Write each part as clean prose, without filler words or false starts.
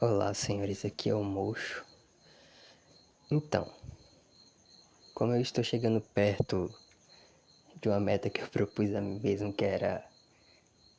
Olá, senhores, aqui é o Mocho. Então, como eu estou chegando perto de uma meta que eu propus a mim mesmo, que era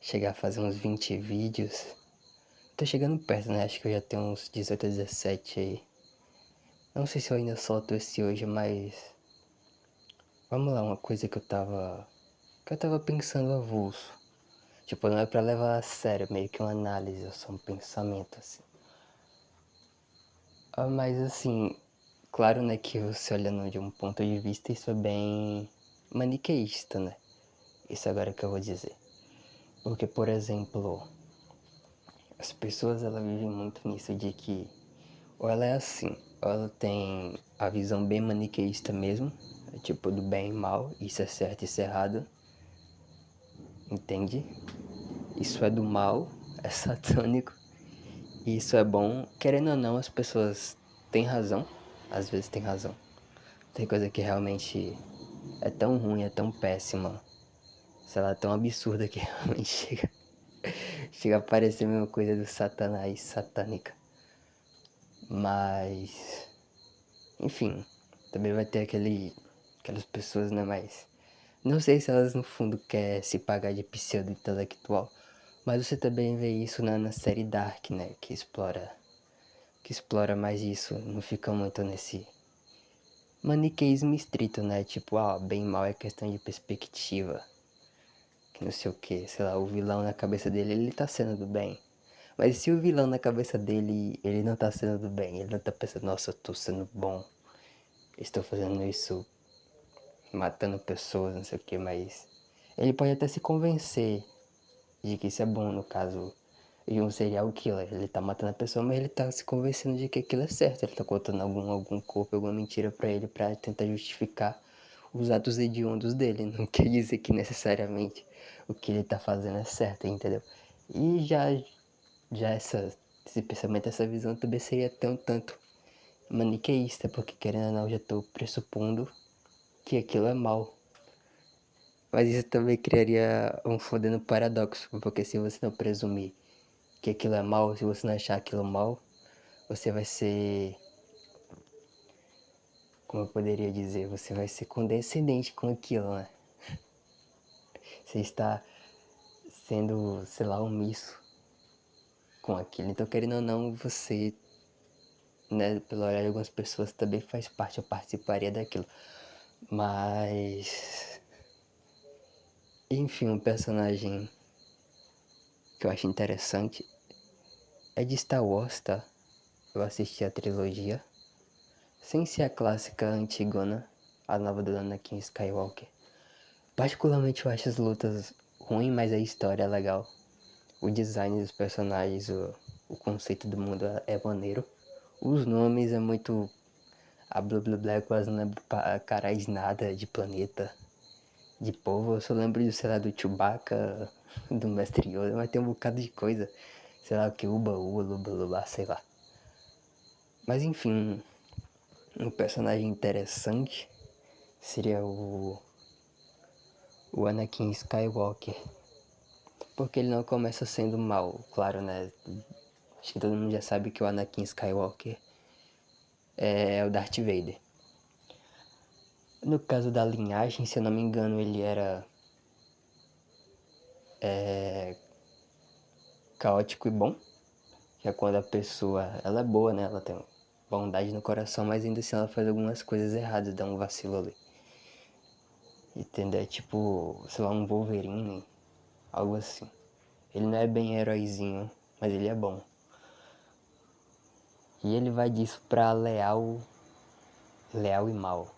chegar a fazer uns 20 vídeos, tô chegando perto, né? Acho que eu já tenho uns 18 a 17 aí. Não sei se eu ainda solto esse hoje, mas vamos lá, uma coisa que eu tava pensando avulso. Tipo, não é pra levar a sério, meio que uma análise, é só um pensamento, assim. Mas assim, claro, né, que você olhando de um ponto de vista, isso é bem maniqueísta, né? Isso agora que eu vou dizer. Porque, por exemplo, as pessoas elas vivem muito nisso de que ou ela é assim, ou ela tem a visão bem maniqueísta mesmo, tipo do bem e mal, isso é certo, isso é errado, entende? Isso é do mal, é satânico, e isso é bom. Querendo ou não, as pessoas têm razão, às vezes têm razão. Tem coisa que realmente é tão ruim, é tão péssima, sei lá, tão absurda que realmente chega a parecer a mesma coisa do satanás, satânica. Mas, enfim, também vai ter aquelas pessoas, né, mas não sei se elas no fundo querem se pagar de pseudo-intelectual, mas você também vê isso na série Dark, né, que explora mais isso, não fica muito nesse maniqueísmo estrito, né, tipo, bem e mal é questão de perspectiva, que não sei o que, sei lá, o vilão na cabeça dele, ele tá sendo do bem. Mas se o vilão na cabeça dele, ele não tá sendo do bem, ele não tá pensando, nossa, eu tô sendo bom, estou fazendo isso, matando pessoas, não sei o que, mas ele pode até se convencer de que isso é bom, no caso de um serial killer. Ele tá matando a pessoa, mas ele tá se convencendo de que aquilo é certo. Ele tá contando algum corpo, alguma mentira pra ele, pra tentar justificar os atos hediondos dele. Não quer dizer que necessariamente o que ele tá fazendo é certo, entendeu? E já esse pensamento, essa visão também seria até um tanto maniqueísta, porque querendo ou não, eu já tô pressupondo que aquilo é mal. Mas isso também criaria um fodendo paradoxo, porque se você não presumir que aquilo é mal, se você não achar aquilo mal, você vai ser, como eu poderia dizer, você vai ser condescendente com aquilo, né? Você está sendo, sei lá, omisso com aquilo. Então, querendo ou não, você, né, pelo olhar de algumas pessoas também faz parte, eu participaria daquilo. Mas, enfim, um personagem que eu acho interessante é de Star Wars, tá? Eu assisti a trilogia, sem ser a clássica antigona, a nova do Anakin Skywalker. Particularmente eu acho as lutas ruins, mas a história é legal. O design dos personagens, o conceito do mundo é maneiro. Os nomes é muito... A Blue Blue Black quase não lembro caralho de nada, de planeta, de povo. Eu só lembro, sei lá, do Chewbacca, do Mestre Yoda, mas tem um bocado de coisa. Sei lá o que, Uba Uba, Luba Luba, sei lá. Mas enfim, um personagem interessante seria o Anakin Skywalker. Porque ele não começa sendo mal, claro, né? Acho que todo mundo já sabe que o Anakin Skywalker é o Darth Vader. No caso da linhagem, se eu não me engano, ele era caótico e bom. Que é quando a pessoa, ela é boa, né? Ela tem bondade no coração, mas ainda assim ela faz algumas coisas erradas, dá um vacilo ali. Entendeu? É tipo, sei lá, um Wolverine, algo assim. Ele não é bem heróizinho, mas ele é bom. E ele vai disso pra leal e mal.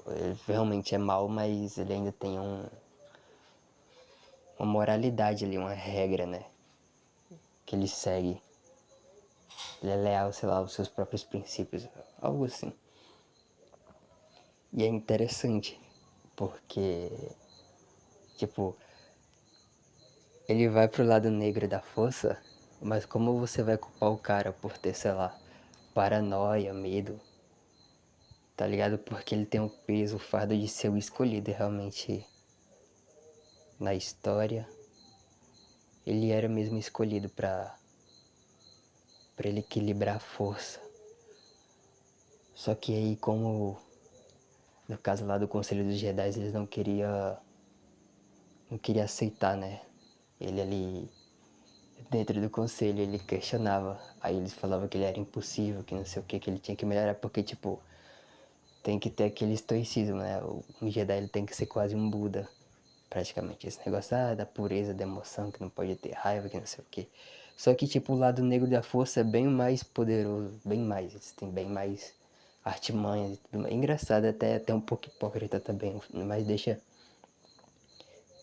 Ele realmente é mal, mas ele ainda tem uma moralidade ali, uma regra, né? Que ele segue. Ele é leal, sei lá, aos seus próprios princípios, algo assim. E é interessante, porque, tipo, ele vai pro lado negro da força, mas como você vai culpar o cara por ter, sei lá, paranoia, medo, tá ligado? Porque ele tem o peso, o fardo de ser o escolhido realmente na história. Ele era mesmo escolhido pra ele equilibrar a força. Só que aí, como no caso lá do Conselho dos Jedi, eles não queria aceitar, né? Ele ali dentro do conselho, ele questionava. Aí eles falavam que ele era impossível, que não sei o que ele tinha que melhorar, porque tipo, tem que ter aquele estoicismo, né? Um Jedi ele tem que ser quase um Buda, praticamente. Esse negócio da pureza, da emoção, que não pode ter raiva, que não sei o que. Só que tipo, o lado negro da força é bem mais poderoso, bem mais, eles têm bem mais artimanhas e tudo mais. Engraçado, até um pouco hipócrita também, mas deixa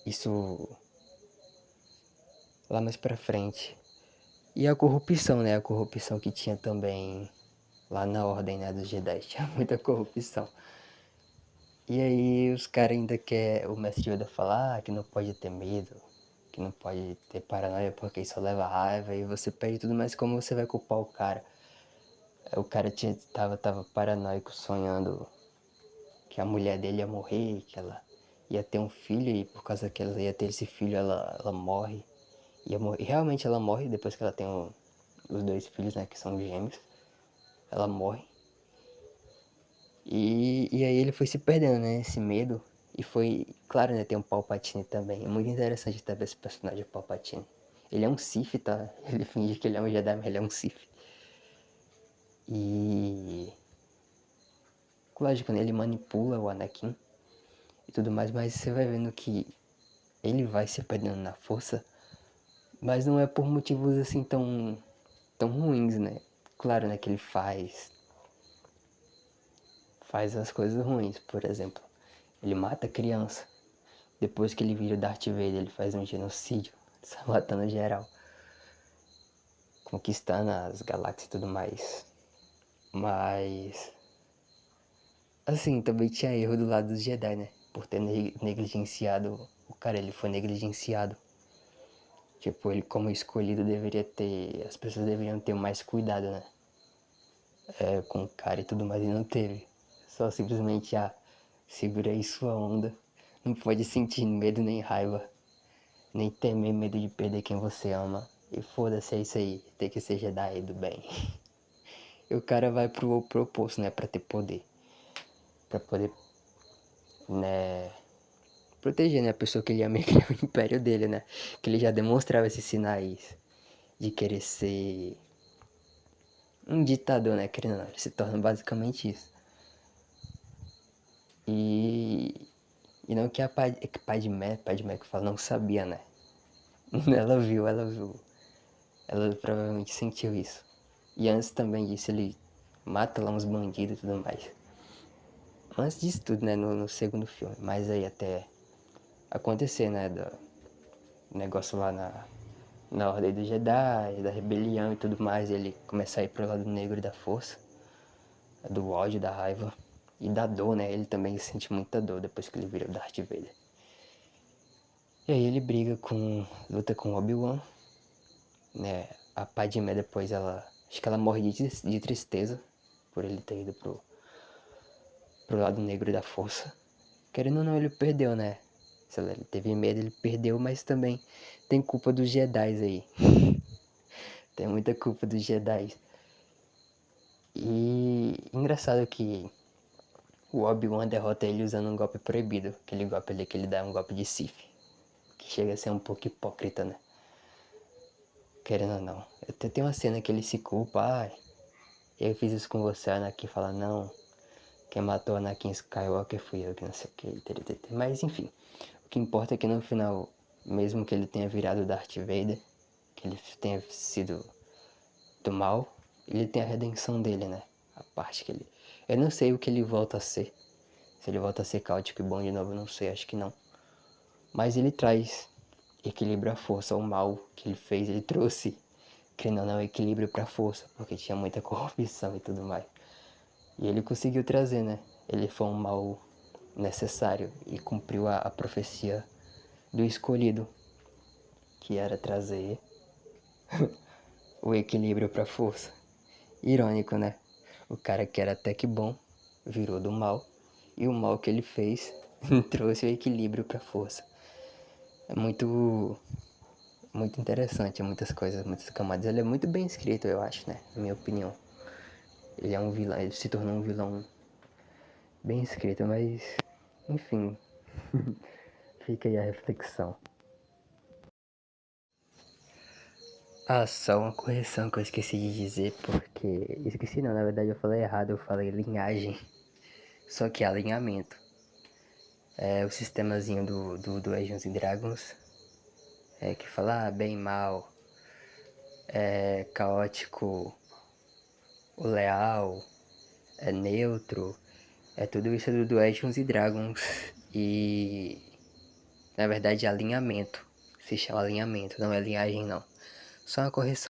isso lá mais pra frente. E a corrupção, né? A corrupção que tinha também lá na ordem, né, dos Jedi. Tinha muita corrupção. E aí os caras ainda querem, o mestre Yoda falar que não pode ter medo, que não pode ter paranoia porque isso leva raiva e você perde tudo, mas como você vai culpar o cara? O cara tava paranoico, sonhando que a mulher dele ia morrer, que ela ia ter um filho e por causa que ela ia ter esse filho ela morre. E realmente ela morre depois que ela tem os dois filhos, né, que são gêmeos. Ela morre. E aí ele foi se perdendo, né, esse medo. E foi, claro, né, tem um Palpatine também. É muito interessante também esse personagem, o Palpatine. Ele é um Sith, tá? Ele finge que ele é um Jedi, mas ele é um Sith. E... lógico, né, ele manipula o Anakin e tudo mais, mas você vai vendo que ele vai se perdendo na força, mas não é por motivos assim tão ruins, né? Claro, né, que ele faz as coisas ruins, por exemplo. Ele mata a criança. Depois que ele vira o Darth Vader, ele faz um genocídio, sai matando geral, conquistando as galáxias e tudo mais. Mas, assim, também tinha erro do lado dos Jedi, né? Por ter negligenciado o cara, ele foi negligenciado. Tipo, ele como escolhido deveria ter, as pessoas deveriam ter mais cuidado, né? Com o cara e tudo mais, e não teve. Só simplesmente, segura aí sua onda. Não pode sentir medo nem raiva, nem temer medo de perder quem você ama. E foda-se, é isso aí, tem que ser Jedi do bem. E o cara vai pro proposto, né, pra ter poder. Pra poder, né, proteger, né, a pessoa que ele ia meio que o império dele, né. Que ele já demonstrava esses sinais de querer ser um ditador, né, querendo ou não. Ele se torna basicamente isso. E não que a Padmé que fala, não sabia, né. Ela viu. Ela provavelmente sentiu isso. E antes também disso, ele mata lá uns bandidos e tudo mais. Antes disso tudo, né, no segundo filme. Mas aí até acontecer, né, do negócio lá na Ordem dos Jedi, da rebelião e tudo mais. Ele começar a ir pro lado negro da força, do ódio, da raiva e da dor, né. Ele também sente muita dor depois que ele vira o Darth Vader. E aí ele luta com Obi-Wan, né. A Padmé depois acho que ela morre de tristeza por ele ter ido pro lado negro da força. Querendo ou não, ele perdeu, né? Se ele teve medo, ele perdeu, mas também tem culpa dos Jedi aí. Tem muita culpa dos Jedi. E engraçado que o Obi-Wan derrota ele usando um golpe proibido. Aquele golpe ali que ele dá um golpe de Sith. Que chega a ser um pouco hipócrita, né? Querendo ou não. Até tem uma cena que ele se culpa. Eu fiz isso com você. A Anakin fala, não. Quem matou Anakin Skywalker fui eu, que não sei o que. Mas enfim. O que importa é que no final, mesmo que ele tenha virado Darth Vader, que ele tenha sido do mal, ele tem a redenção dele, né? A parte que ele... Eu não sei o que ele volta a ser. Se ele volta a ser caótico e bom de novo, eu não sei, acho que não. Mas ele traz equilíbrio à força. O mal que ele fez, ele trouxe, querendo ou não, equilíbrio pra força, porque tinha muita corrupção e tudo mais. E ele conseguiu trazer, né? Ele foi um mal necessário e cumpriu a profecia do escolhido, que era trazer o equilíbrio pra força. Irônico, né? O cara que era até que bom virou do mal, e o mal que ele fez trouxe o equilíbrio pra força. É muito muito interessante, muitas coisas, muitas camadas. Ele é muito bem escrito, eu acho, né? Na minha opinião. Ele é um vilão, ele se tornou um vilão bem escrito, mas enfim, fica aí a reflexão. Ah, só uma correção que eu esqueci de dizer, porque... Esqueci não, na verdade eu falei errado, eu falei linhagem. Só que é alinhamento. É o sistemazinho do Dungeons and Dragons. É que fala bem, mal, é caótico, o leal, é neutro. É tudo isso do Dungeons and Dragons. E... Na verdade é alinhamento. Se chama alinhamento, não é linhagem não. Só uma correção.